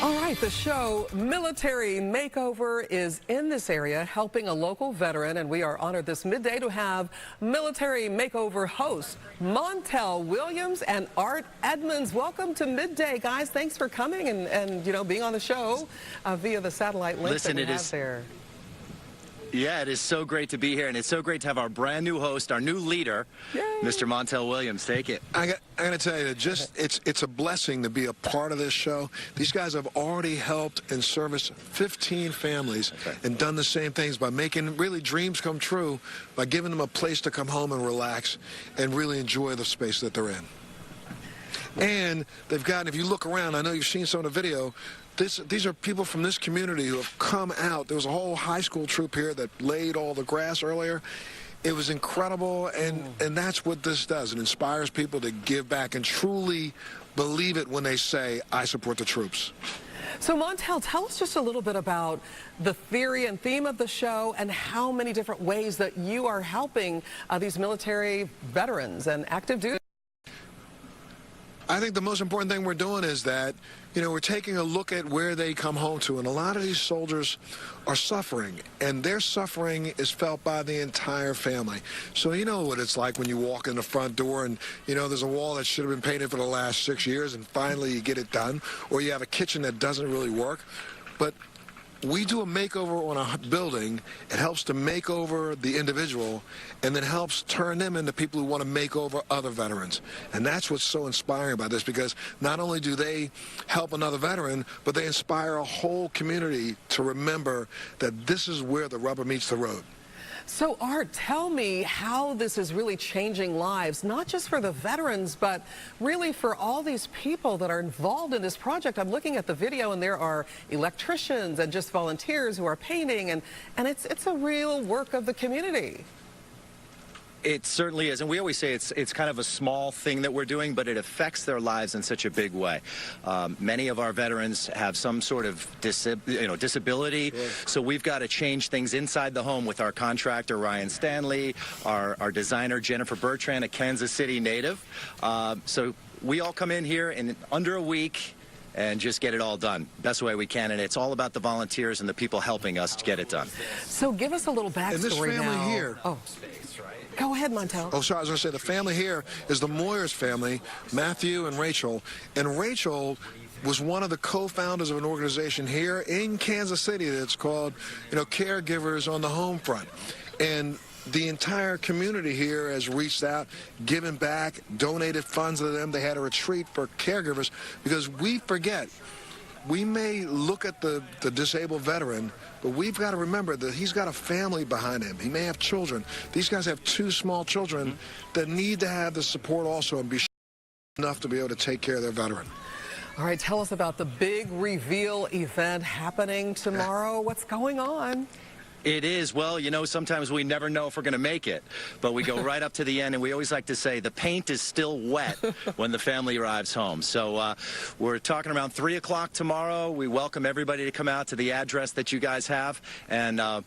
All right, the show Military Makeover is in this area helping a local veteran, and we are honored this midday to have Military Makeover hosts Montel Williams and Art Edmonds. Welcome to Midday, guys. Thanks for coming and being on the show via the satellite link that we have there. Yeah, it is so great to be here, and it's so great to have our brand new host, our new leader, Yay. Mr. Montel Williams. Take it. I got to tell you, it's a blessing to be a part of this show. These guys have already helped and serviced 15 families and done the same things by making really dreams come true, by giving them a place to come home and relax and really enjoy the space that they're in. And they've gotten, if you look around, I know you've seen some of the video, these are people from this community who have come out. There was a whole high school troop here that laid all the grass earlier. It was incredible, and that's what this does. It inspires people to give back and truly believe it when they say, I support the troops. So Montel, tell us just a little bit about the theory and theme of the show and how many different ways that you are helping these military veterans and active duty. I think the most important thing we're doing is that, we're taking a look at where they come home to. And a lot of these soldiers are suffering, and their suffering is felt by the entire family. So you know what it's like when you walk in the front door and, there's a wall that should have been painted for the last 6 years, and finally you get it done. Or you have a kitchen that doesn't really work. But we do a makeover on a building. It helps to make over the individual and then helps turn them into people who want to make over other veterans. And that's what's so inspiring about this, because not only do they help another veteran, but they inspire a whole community to remember that this is where the rubber meets the road. So Art, tell me how this is really changing lives, not just for the veterans, but really for all these people that are involved in this project. I'm looking at the video, and there are electricians and just volunteers who are painting, and it's a real work of the community. It certainly is, and we always say it's kind of a small thing that we're doing, but it affects their lives in such a big way. Many of our veterans have some sort of disability, so we've got to change things inside the home with our contractor Ryan Stanley, our designer Jennifer Bertrand, a Kansas City native. So we all come in here in under a week and just get it all done best way we can, and it's all about the volunteers and the people helping us to get it done. So give us a little backstory now. And this family here. Oh. Go ahead, Montel. Oh, sorry, I was going to say the family here is the Moyers family, Matthew and Rachel. And Rachel was one of the co-founders of an organization here in Kansas City that's called, Caregivers on the Home Front. And the entire community here has reached out, given back, donated funds to them. They had a retreat for caregivers, because we forget. We may look at the disabled veteran, but we've got to remember that he's got a family behind him. He may have children. These guys have 2 small children that need to have the support also and be enough to be able to take care of their veteran. All right, tell us about the big reveal event happening tomorrow. What's going on? It is. Well, sometimes we never know if we're going to make it, but we go right up to the end, and we always like to say the paint is still wet when the family arrives home. So we're talking around 3 o'clock tomorrow. We welcome everybody to come out to the address that you guys have, and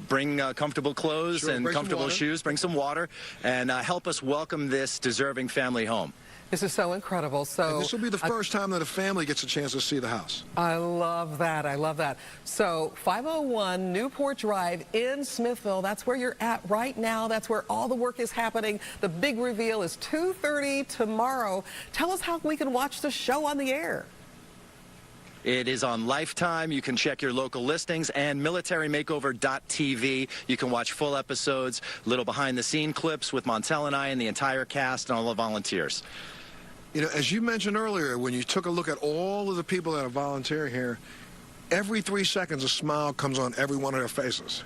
bring comfortable clothes and comfortable shoes, bring some water, and help us welcome this deserving family home. This is so incredible. So this will be the first time that a family gets a chance to see the house. I love that. I love that. So 501 Newport Drive in Smithville, that's where you're at right now. That's where all the work is happening. The big reveal is 2:30 tomorrow. Tell us how we can watch the show on the air. It is on Lifetime. You can check your local listings, and militarymakeover.tv. You can watch full episodes, little behind-the-scene clips with Montel and I and the entire cast and all the volunteers. As you mentioned earlier, when you took a look at all of the people that are volunteering here, every 3 seconds a smile comes on every one of their faces.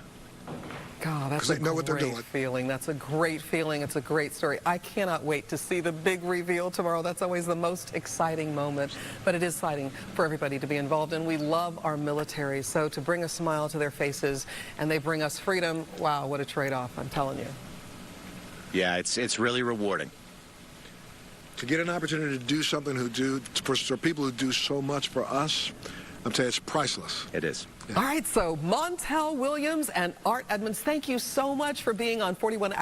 God, that's a great feeling. That's a great feeling. It's a great story. I cannot wait to see the big reveal tomorrow. That's always the most exciting moment, but it is exciting for everybody to be involved, and we love our military. So to bring a smile to their faces, and they bring us freedom, wow, what a trade-off, I'm telling you. Yeah, it's really rewarding. To get an opportunity to do something for people who do so much for us, I'm telling you, it's priceless. It is. Yeah. All right, so Montel Williams and Art Edmonds, thank you so much for being on 41